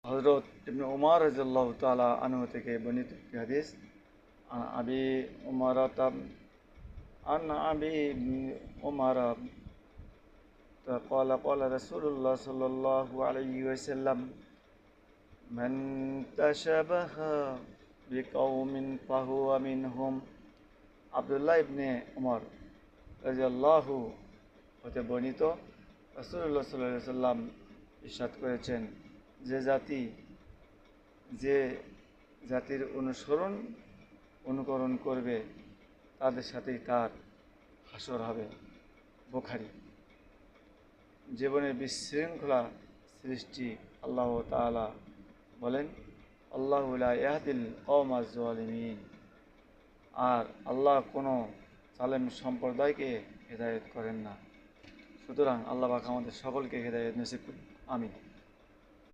হযরত ইবনে উমর রাদিয়াল্লাহু তাআলা আনহু থেকে বর্ণিত একটি হাদিস। আবি উমারাতা আন আবি উমার قال قال رسول الله صلى الله عليه وسلم من تشبه بقوم فهو منهم। আব্দুল্লাহ ইবনে উমর রাদিয়াল্লাহু হতে বর্ণিত, রাসূলুল্লাহ সাল্লাল্লাহু আলাইহি ওয়াসাল্লাম ইরশাদ করেছেন, যে জাতির অনুকরণ করবে তাদের সাথেই তার হাসর হবে। বুখারী। জীবনের বিশৃঙ্খলা সৃষ্টি আল্লাহ তাআলা বলেন, আল্লাহু লা ইয়াহদিল কওমাজ জালিমিন। আর আল্লাহ কোনো জালেম সম্প্রদায়কে হেদায়েত করেন না। সুতরাং আল্লাহ পাক আমাদের সকলকে হেদায়েত নসিব করুন। আমিন।